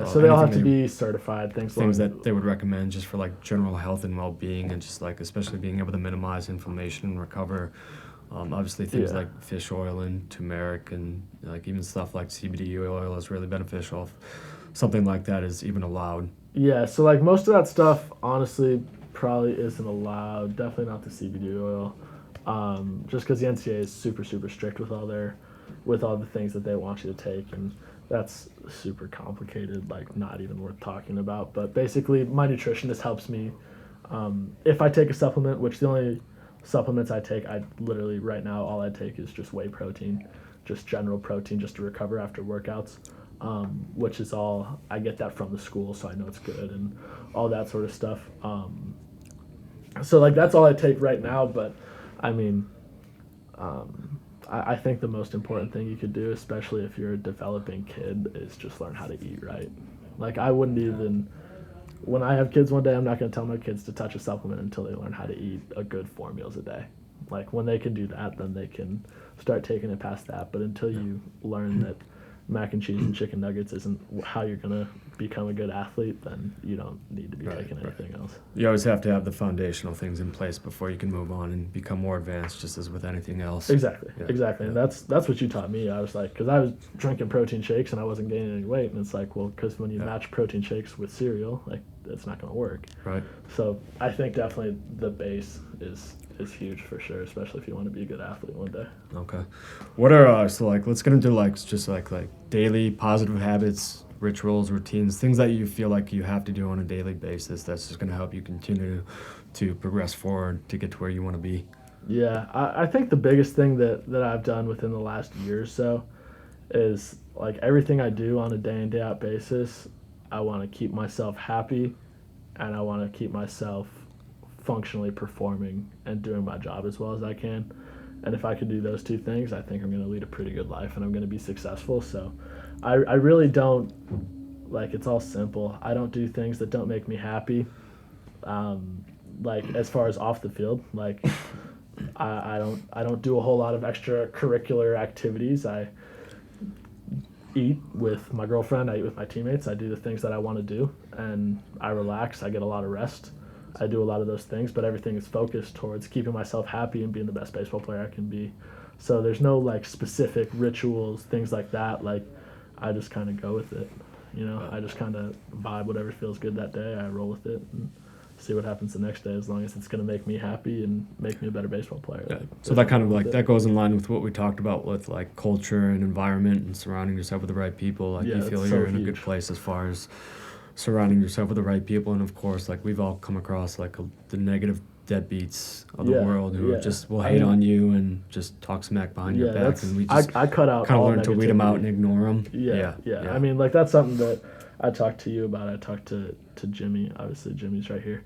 So they all have to be certified. Things that they would recommend just for like general health and well-being and just like especially being able to minimize inflammation and recover. Obviously things like fish oil and turmeric and like even stuff like CBD oil is really beneficial. If something like that is even allowed. Yeah, so like most of that stuff honestly probably isn't allowed. Definitely not the CBD oil. Just because the NCAA is super strict with all the things that they want you to take, and that's super complicated, like not even worth talking about. But basically, my nutritionist helps me. If I take a supplement, which the only supplements I take, I literally right now all I take is just whey protein, just general protein, just to recover after workouts. Which is all I get that from the school, so I know it's good and all that sort of stuff. So like that's all I take right now, but I mean, I think the most important thing you could do, especially if you're a developing kid, is just learn how to eat right. Like I wouldn't even, when I have kids one day, I'm not going to tell my kids to touch a supplement until they learn how to eat a good 4 meals a day. Like when they can do that, then they can start taking it past that. But until you learn that mac and cheese and chicken nuggets isn't how you're going to become a good athlete, then you don't need to be taking anything else. You always have to have the foundational things in place before you can move on and become more advanced, just as with anything else. Exactly. And that's what you taught me. I was like, because I was drinking protein shakes and I wasn't gaining any weight, and it's like, well, because when you match protein shakes with cereal, like it's not going to work. Right. So I think definitely the base is huge for sure, especially if you want to be a good athlete one day. Okay. What are so like let's get into like just like daily positive habits, rituals, routines, things that you feel like you have to do on a daily basis that's just going to help you continue to progress forward to get to where you want to be. Yeah, I think the biggest thing that I've done within the last year or so is like everything I do on a day in, day out basis, I want to keep myself happy and I want to keep myself functionally performing and doing my job as well as I can. And if I could do those two things, I think I'm going to lead a pretty good life and I'm going to be successful. So I really don't, like, it's all simple. I don't do things that don't make me happy. Like as far as off the field, like I don't do a whole lot of extracurricular activities. I eat with my girlfriend, I eat with my teammates, I do the things that I want to do, and I relax, I get a lot of rest. I do a lot of those things, but everything is focused towards keeping myself happy and being the best baseball player I can be. So there's no like specific rituals, things like that. Like I just kind of go with it, you know. I just kind of vibe whatever feels good that day. I roll with it and see what happens the next day, as long as it's going to make me happy and make me a better baseball player. Yeah. So that kind of like that goes in line with what we talked about with like culture and environment and surrounding yourself with the right people. Like you feel you're in a good place as far as surrounding yourself with the right people, and of course like we've all come across like the negative deadbeats of the world who just will hate on you and just talk smack behind your back, and we just I cut out kind of all learn to weed them out and ignore them. Yeah. I mean, like that's something that I talked to you about. I talked to Jimmy. Obviously Jimmy's right here.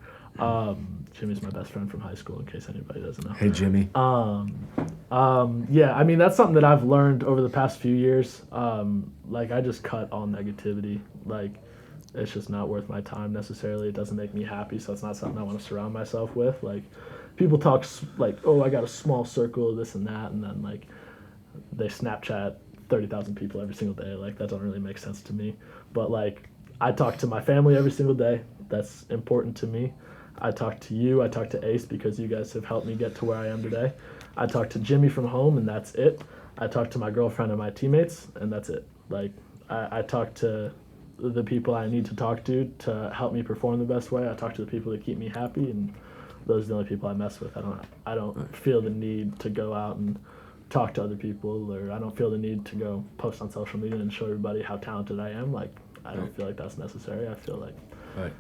Jimmy's my best friend from high school, in case anybody doesn't know. Hey Jimmy. Yeah, I mean that's something that I've learned over the past few years. Like I just cut all negativity. Like it's just not worth my time necessarily. It doesn't make me happy, so it's not something I want to surround myself with. Like, people talk like, oh, I got a small circle of this and that, and then like they Snapchat 30,000 people every single day. Like, that doesn't really make sense to me. But like, I talk to my family every single day. That's important to me. I talk to you. I talk to Ace because you guys have helped me get to where I am today. I talk to Jimmy from home, and that's it. I talk to my girlfriend and my teammates, and that's it. Like, I talk to the people I need to talk to help me perform the best way. I talk to the people that keep me happy, and those are the only people I mess with. I don't feel the need to go out and talk to other people, or I don't feel the need to go post on social media and show everybody how talented I am. Like, I don't feel like that's necessary. I feel like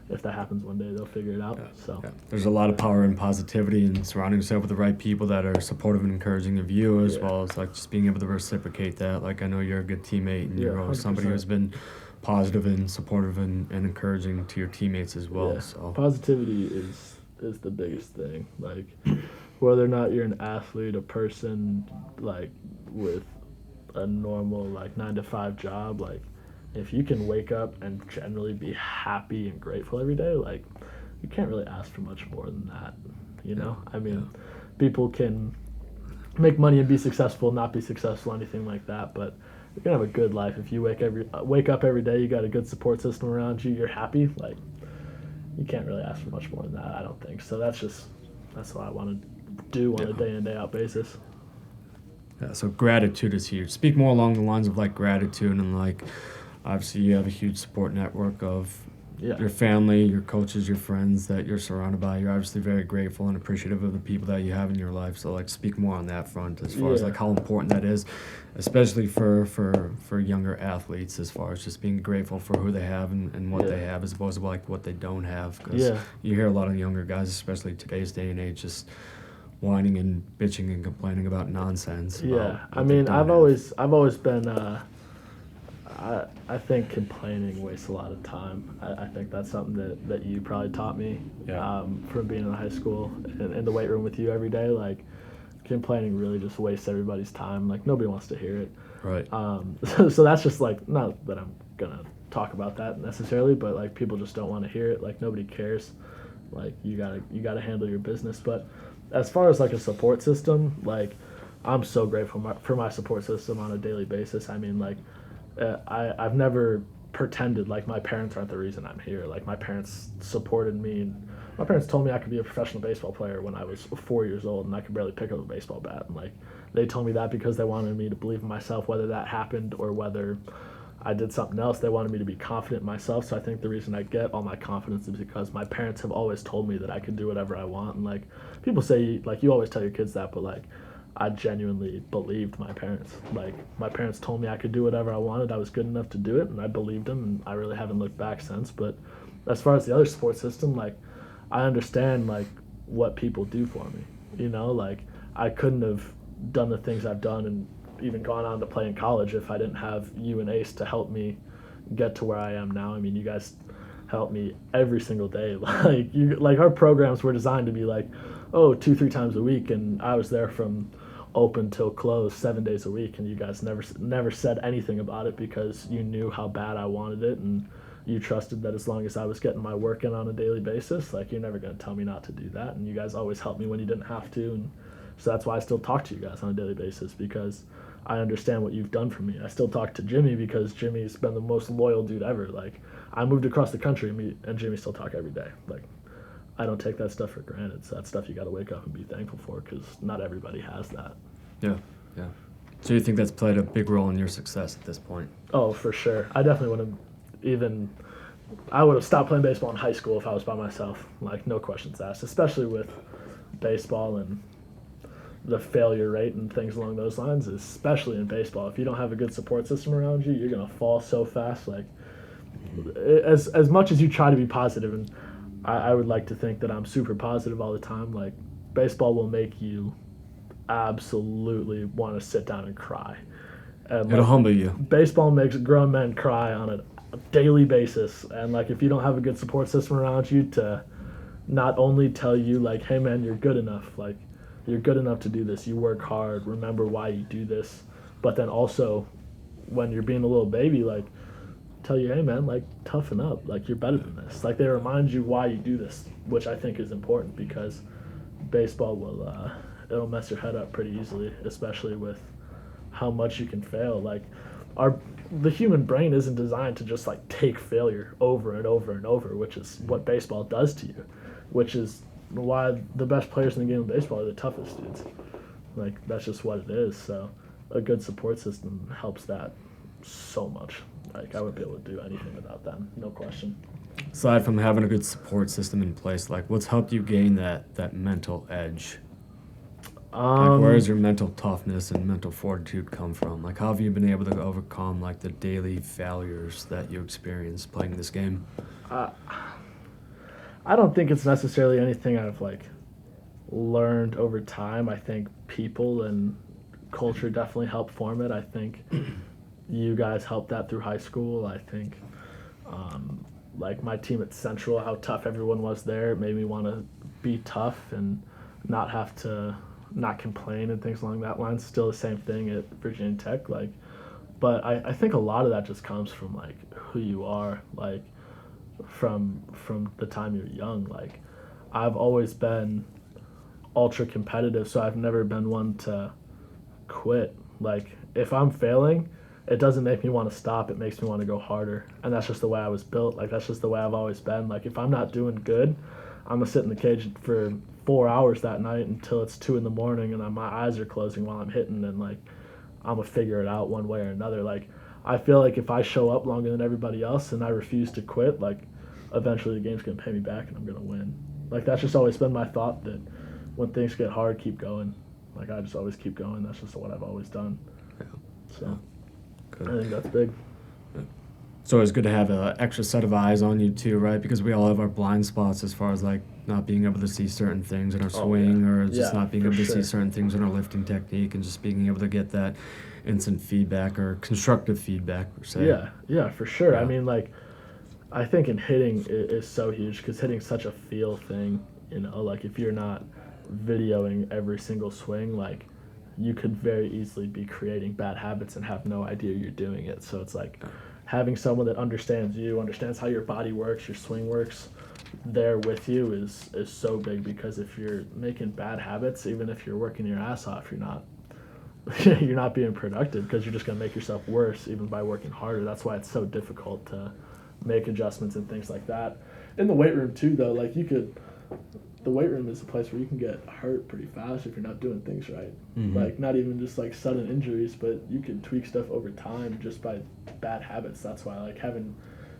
if that happens one day, they'll figure it out. So there's a lot of power and positivity in surrounding yourself with the right people that are supportive and encouraging of you, as well as like just being able to reciprocate that. Like, I know you're a good teammate, and you're always somebody who's been positive and supportive and encouraging to your teammates as well. Yeah. So positivity is the biggest thing. Like, whether or not you're an athlete, a person like with a normal like 9 to 5 job, like, if you can wake up and generally be happy and grateful every day, like, you can't really ask for much more than that, you know? I mean, people can make money and be successful, not be successful, anything like that, but you're gonna have a good life if you wake up every day, you got a good support system around you, you're happy. Like, you can't really ask for much more than that, I don't think. So that's what I want to do on a day in, day out basis. Yeah, so gratitude is huge. Speak more along the lines of like gratitude, and like, obviously you have a huge support network of your family, your coaches, your friends that you're surrounded by. You're obviously very grateful and appreciative of the people that you have in your life. So like, speak more on that front as far as like how important that is, especially for younger athletes, as far as just being grateful for who they have and what they have, as opposed to like what they don't have. Because you hear a lot of younger guys, especially today's day and age, just whining and bitching and complaining about nonsense. I mean, I've always been. I think complaining wastes a lot of time. I think that's something that you probably taught me from being in high school and in the weight room with you every day. Like, complaining really just wastes everybody's time. Like, nobody wants to hear it. Right. So that's just like, not that I'm gonna talk about that necessarily, but like, people just don't want to hear it. Like, nobody cares. Like, you gotta handle your business. But as far as like a support system, like, I'm so grateful for my support system on a daily basis. I mean, like, I've never pretended like my parents aren't the reason I'm here. Like, my parents supported me, and my parents told me I could be a professional baseball player when I was 4 years old, and I could barely pick up a baseball bat. And like, they told me that because they wanted me to believe in myself, whether that happened or whether I did something else. They wanted me to be confident in myself. So I think the reason I get all my confidence is because my parents have always told me that I can do whatever I want. And like, people say, like, you always tell your kids that, but like, I genuinely believed my parents. Like, my parents told me I could do whatever I wanted. I was good enough to do it, and I believed them, and I really haven't looked back since. But as far as the other support system, like, I understand like what people do for me. You know, like, I couldn't have done the things I've done and even gone on to play in college if I didn't have you and Ace to help me get to where I am now. I mean, you guys help me every single day. Like, our programs were designed to be like, 2-3 times a week, and I was there from open till close 7 days a week, and you guys never said anything about it because you knew how bad I wanted it, and you trusted that as long as I was getting my work in on a daily basis, like, you're never going to tell me not to do that. And you guys always helped me when you didn't have to, and so that's why I still talk to you guys on a daily basis, because I understand what you've done for me. I still talk to Jimmy because Jimmy's been the most loyal dude ever. Like, I moved across the country, and Jimmy still talk every day. Like, I don't take that stuff for granted. So that's stuff you got to wake up and be thankful for, because not everybody has that. Yeah. So you think that's played a big role in your success at this point? Oh, for sure. I definitely I would have stopped playing baseball in high school if I was by myself. Like, no questions asked, especially with baseball and the failure rate and things along those lines, especially in baseball. If you don't have a good support system around you, you're going to fall so fast. Like, as much as you try to be positive, and I would like to think that I'm super positive all the time, like, baseball will make you absolutely want to sit down and cry. And it'll humble you. Baseball makes grown men cry on a daily basis, and like, if you don't have a good support system around you to not only tell you like, hey man, you're good enough, like, you're good enough to do this, you work hard, remember why you do this, but then also when you're being a little baby, like, tell you, hey man, like toughen up, like you're better than this. Like they remind you why you do this, which I think is important because baseball will it'll mess your head up pretty easily, especially with how much you can fail. Like the human brain isn't designed to just like take failure over and over and over, which is what baseball does to you, which is why the best players in the game of baseball are the toughest dudes. Like that's just what it is. So a good support system helps that so much. Like I wouldn't be able to do anything without them, no question. Aside from having a good support system in place, like what's helped you gain that mental edge? Like where does your mental toughness and mental fortitude come from? Like how have you been able to overcome like the daily failures that you experience playing this game? I don't think it's necessarily anything I've like learned over time. I think people and culture definitely help form it. I think you guys helped that through high school. I think like my team at Central, how tough everyone was there, it made me want to be tough and not have to not complain and things along that line. Still the same thing at Virginia Tech. Like, but I think a lot of that just comes from like who you are, like from the time you're young. Like I've always been ultra competitive, so I've never been one to quit. Like if I'm failing, it doesn't make me want to stop, it makes me want to go harder. And that's just the way I was built. Like that's just the way I've always been. Like if I'm not doing good, I'm gonna sit in the cage for 4 hours that night until it's 2 a.m. and my eyes are closing while I'm hitting, and like I'm gonna figure it out one way or another. Like I feel like if I show up longer than everybody else and I refuse to quit, like eventually the game's gonna pay me back and I'm gonna win. Like that's just always been my thought, that when things get hard, keep going. Like I just always keep going. That's just what I've always done. Yeah. So Good. I think that's big. It's always good to have an extra set of eyes on you too, right? Because we all have our blind spots as far as like not being able to see certain things in our swing, or just not being able to see certain things in our lifting technique, and just being able to get that instant feedback or constructive feedback per se. Yeah, for sure. Yeah. I mean, like, I think in hitting is so huge because hitting's such a feel thing. You know, like if you're not videoing every single swing, like you could very easily be creating bad habits and have no idea you're doing it. So it's like having someone that understands you, understands how your body works, your swing works, there with you is so big, because if you're making bad habits, even if you're working your ass off, you're not being productive, because you're just going to make yourself worse even by working harder. That's why it's so difficult to make adjustments and things like that. In the weight room too, though, like the weight room is a place where you can get hurt pretty fast if you're not doing things right. Mm-hmm. Like not even just like sudden injuries, but you can tweak stuff over time just by bad habits. That's why like having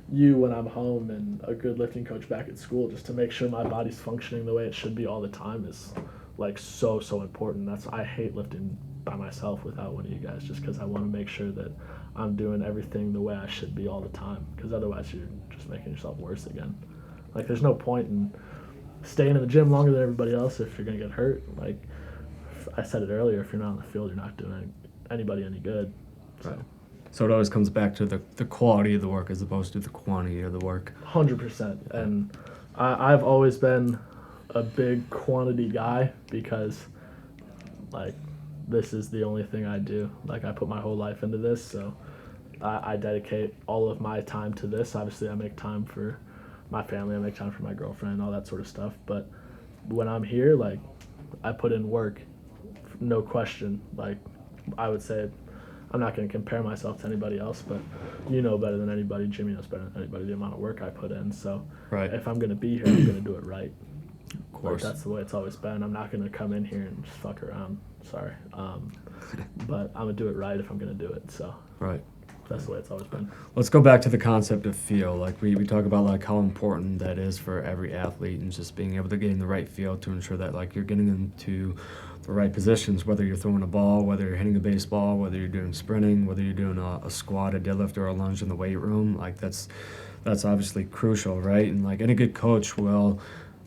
you when I'm home and a good lifting coach back at school, just to make sure my body's functioning the way it should be all the time, is like so important. I hate lifting by myself without one of you guys, just because I want to make sure that I'm doing everything the way I should be all the time, because otherwise you're just making yourself worse again. Like there's no point in staying in the gym longer than everybody else if you're going to get hurt. Like I said it earlier, if you're not on the field, you're not doing anybody any good. So. Right. So it always comes back to the quality of the work as opposed to the quantity of the work. 100%. And I've always been a big quantity guy, because like this is the only thing I do. Like I put my whole life into this, so I dedicate all of my time to this. Obviously I make time for my family, I make time for my girlfriend, all that sort of stuff. But when I'm here, like I put in work, no question. Like I would say, I'm not going to compare myself to anybody else, but you know better than anybody, Jimmy knows better than anybody, the amount of work I put in. So if I'm going to be here, I'm going to do it right. Of course. Like, that's the way it's always been. I'm not going to come in here and just fuck around. Sorry. But I'm going to do it right if I'm going to do it. So right. That's the way it's always been. Let's go back to the concept of feel. Like we talk about like how important that is for every athlete, and just being able to get in the right feel to ensure that like you're getting into the right positions, whether you're throwing a ball, whether you're hitting a baseball, whether you're doing sprinting, whether you're doing a squat, a deadlift, or a lunge in the weight room. Like that's obviously crucial, right? And like any good coach will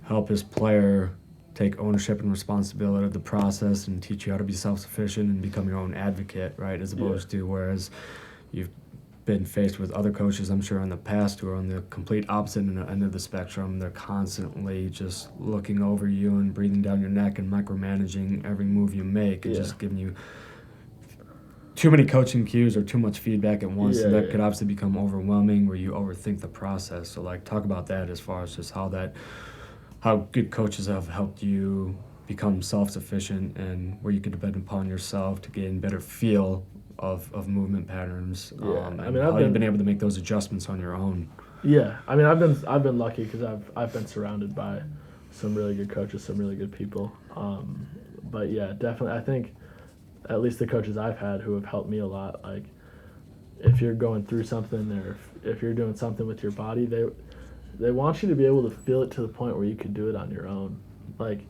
help his player take ownership and responsibility of the process and teach you how to be self-sufficient and become your own advocate, right? As opposed to whereas you've been faced with other coaches, I'm sure, in the past who are on the complete opposite end of the spectrum. They're constantly just looking over you and breathing down your neck and micromanaging every move you make and just giving you too many coaching cues or too much feedback at once, and that Yeah. could obviously become overwhelming where you overthink the process. So like talk about that as far as just how good coaches have helped you become self-sufficient and where you can depend upon yourself to gain better feel of movement patterns, Yeah, and I mean, how you've been able to make those adjustments on your own. Yeah, I mean, I've been lucky because I've been surrounded by some really good coaches, some really good people. But yeah, definitely, I think at least the coaches I've had who have helped me a lot. Like, if you're going through something, or if you're doing something with your body, they want you to be able to feel it to the point where you can do it on your own. Like,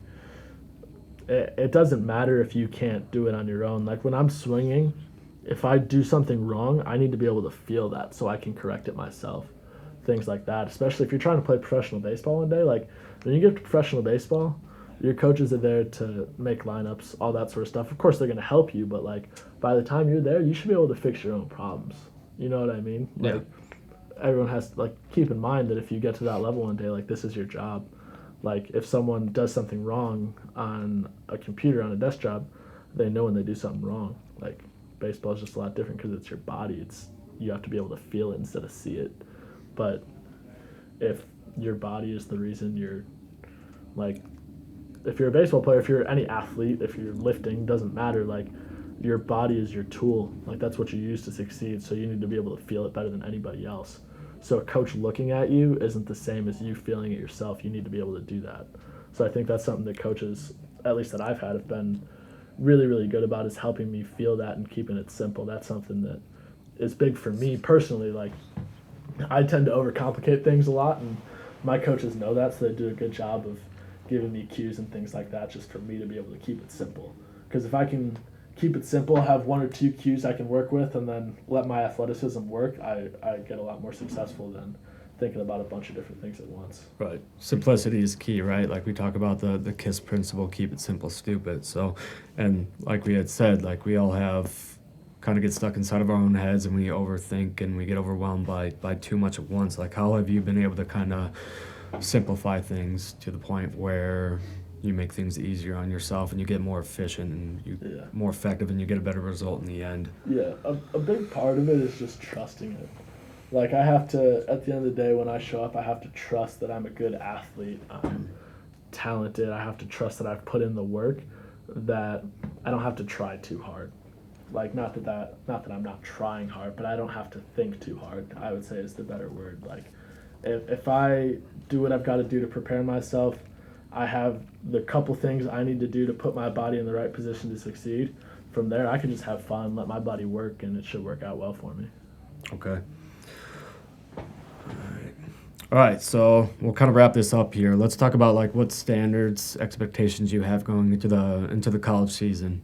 it doesn't matter if you can't do it on your own. Like when I'm swinging, if I do something wrong, I need to be able to feel that so I can correct it myself. Things like that, especially if you're trying to play professional baseball one day. Like when you get to professional baseball, your coaches are there to make lineups, all that sort of stuff. Of course, they're going to help you, but like by the time you're there, you should be able to fix your own problems. You know what I mean? Yeah. Like everyone has to like keep in mind that if you get to that level one day, like this is your job. Like if someone does something wrong on a computer on a desk job, they know when they do something wrong. Like baseball is just a lot different because it's your body. It's you have to be able to feel it instead of see it. But if your body is the reason you're like, if you're a baseball player, if you're any athlete, if you're lifting, doesn't matter. Like your body is your tool. Like that's what you use to succeed. So you need to be able to feel it better than anybody else. So a coach looking at you isn't the same as you feeling it yourself. You need to be able to do that. So I think that's something that coaches, at least that I've had, have been really, really good about, is helping me feel that and keeping it simple. That's something that is big for me personally. Like I tend to overcomplicate things a lot, and my coaches know that, so they do a good job of giving me cues and things like that just for me to be able to keep it simple. Because if I can keep it simple, have one or two cues I can work with, and then let my athleticism work, I get a lot more successful than thinking about a bunch of different things at once. Right. Simplicity is key, right? Like we talk about the KISS principle, keep it simple, stupid. So, and like we had said, like we all have kind of get stuck inside of our own heads and we overthink and we get overwhelmed by too much at once. Like how have you been able to kind of simplify things to the point where you make things easier on yourself and you get more efficient and you more effective and you get a better result in the end? Yeah, a big part of it is just trusting it. Like I have to, at the end of the day when I show up, I have to trust that I'm a good athlete, I'm talented, I have to trust that I've put in the work, that I don't have to try too hard. Like not that I'm not trying hard, but I don't have to think too hard, I would say is the better word. Like if I do what I've got to do to prepare myself, I have the couple things I need to do to put my body in the right position to succeed. From there, I can just have fun, let my body work, and it should work out well for me. Okay. All right, so we'll kind of wrap this up here. Let's talk about like what standards, expectations you have going into the college season.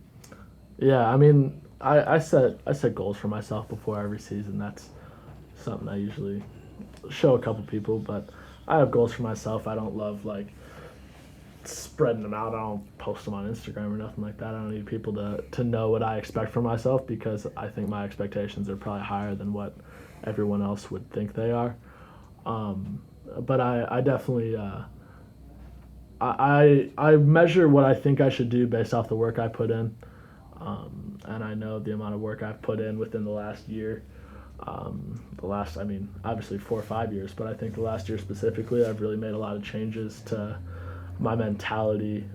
Yeah, I mean, I set goals for myself before every season. That's something I usually show a couple people, but I have goals for myself. I don't love like spreading them out. I don't post them on Instagram or nothing like that. I don't need people to know what I expect from myself, because I think my expectations are probably higher than what everyone else would think they are. But I definitely I measure what I think I should do based off the work I put in, and I know the amount of work I've put in within the last year. I mean, obviously 4 or 5 years, but I think the last year specifically, I've really made a lot of changes to my mentality,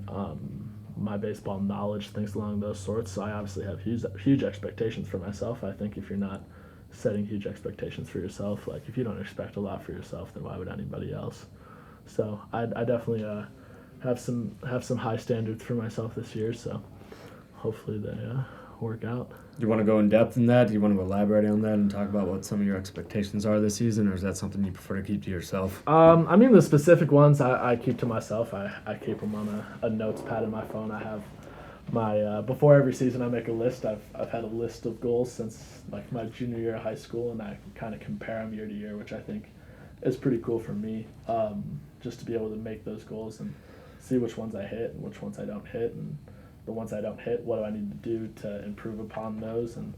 my baseball knowledge, things along those sorts. So I obviously have huge expectations for myself. I think if you're not setting huge expectations for yourself, like if you don't expect a lot for yourself, then why would anybody else? So I definitely have some high standards for myself this year. So hopefully they work out. Do you want to go in depth in that? Do you want to elaborate on that and talk about what some of your expectations are this season, or is that something you prefer to keep to yourself? I mean, the specific ones I keep to myself. I keep them on a notes pad in my phone. I have my before every season I make a list. I've had a list of goals since like my junior year of high school, and I kind of compare them year to year, which I think is pretty cool for me, just to be able to make those goals and see which ones I hit and which ones I don't hit, and the ones I don't hit, what do I need to do to improve upon those, and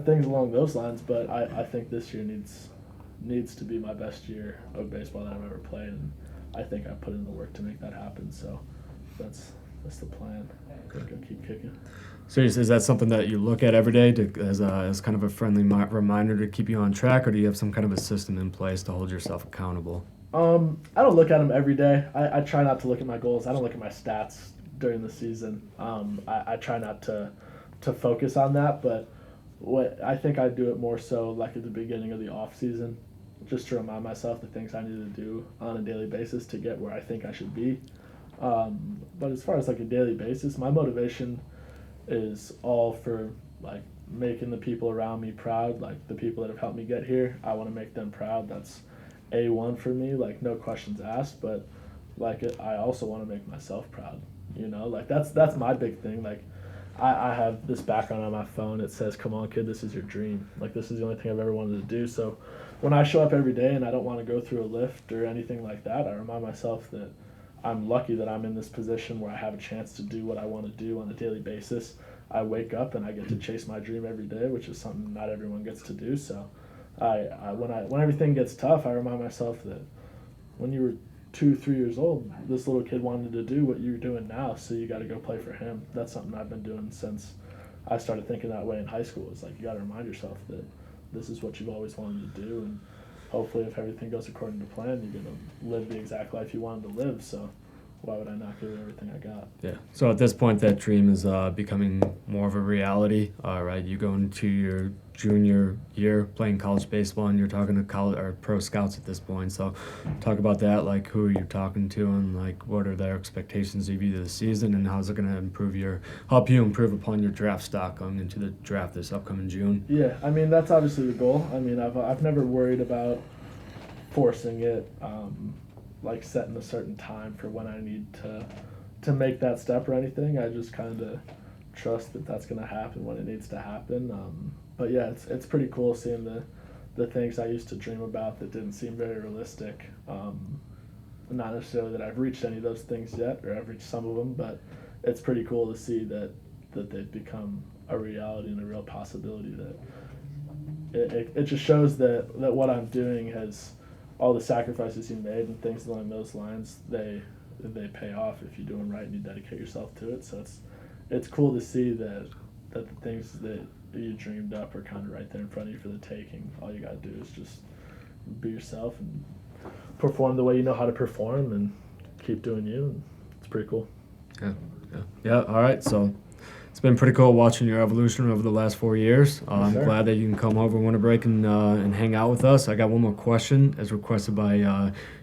things along those lines. But I think this year needs to be my best year of baseball that I've ever played, and I think I put in the work to make that happen. So that's the plan. I think I'll keep kicking. So is that something that you look at every day as kind of a friendly reminder to keep you on track, or do you have some kind of a system in place to hold yourself accountable? I don't look at them every day. I try not to look at my goals. I don't look at my stats during the season. I try not to focus on that, but I think I do it more so like at the beginning of the off season, just to remind myself the things I need to do on a daily basis to get where I think I should be. But as far as like a daily basis, my motivation is all for like making the people around me proud, like the people that have helped me get here. I want to make them proud. That's A1 for me, like no questions asked. But like I also want to make myself proud. Like that's my big thing. Like I have this background on my phone. It says, "Come on, kid, this is your dream." Like this is the only thing I've ever wanted to do. So when I show up every day and I don't want to go through a lift or anything like that, I remind myself that I'm lucky that I'm in this position where I have a chance to do what I want to do on a daily basis. I wake up and I get to chase my dream every day, which is something not everyone gets to do. So when everything gets tough, I remind myself that when you were 2-3 years old, this little kid wanted to do what you're doing now, so you got to go play for him. That's something I've been doing since I started thinking that way in high school. It's like you got to remind yourself that this is what you've always wanted to do, and hopefully if everything goes according to plan, you're going to live the exact life you wanted to live. So why would I not give it everything I got? Yeah. So at this point, that dream is becoming more of a reality. Right. You go into your junior year playing college baseball, and you're talking to college or pro scouts at this point. So talk about that. Like, who are you talking to, and like, what are their expectations of you this season, and how's it going to help you improve upon your draft stock going into the draft this upcoming June? Yeah, I mean that's obviously the goal. I mean I've never worried about forcing it. Like setting a certain time for when I need to make that step or anything. I just kind of trust that that's going to happen when it needs to happen. But yeah, it's pretty cool seeing the things I used to dream about that didn't seem very realistic. Not necessarily that I've reached any of those things yet, or I've reached some of them, but it's pretty cool to see that they've become a reality and a real possibility. That it just shows that what I'm doing has, all the sacrifices you made and things along those lines, they pay off if you do them right and you dedicate yourself to it. So it's cool to see that the things that you dreamed up are kind of right there in front of you for the taking. All you got to do is just be yourself and perform the way you know how to perform and keep doing you. And it's pretty cool. Yeah. All right. So it's been pretty cool watching your evolution over the last 4 years. I'm glad that you can come over winter break and hang out with us. I got one more question, as requested by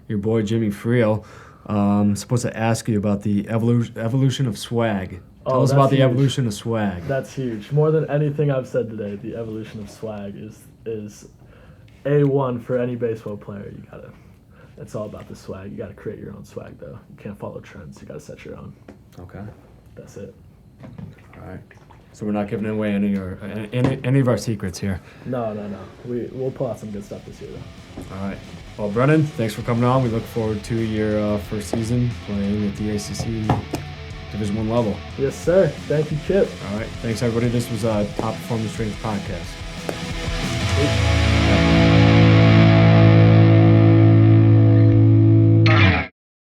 your boy Jimmy Friel. I'm supposed to ask you about the evolution of swag. Tell us about the evolution of swag. That's huge. More than anything I've said today, the evolution of swag is A1 for any baseball player. It's all about the swag. You got to create your own swag, though. You can't follow trends. You got to set your own. Okay. That's it. All right. So we're not giving away any of our secrets here. No. We'll pull out some good stuff this year, though. All right. Well, Brennan, thanks for coming on. We look forward to your first season playing at the ACC Division I level. Yes, sir. Thank you, Chip. All right. Thanks, everybody. This was Top Performance Strength Podcast.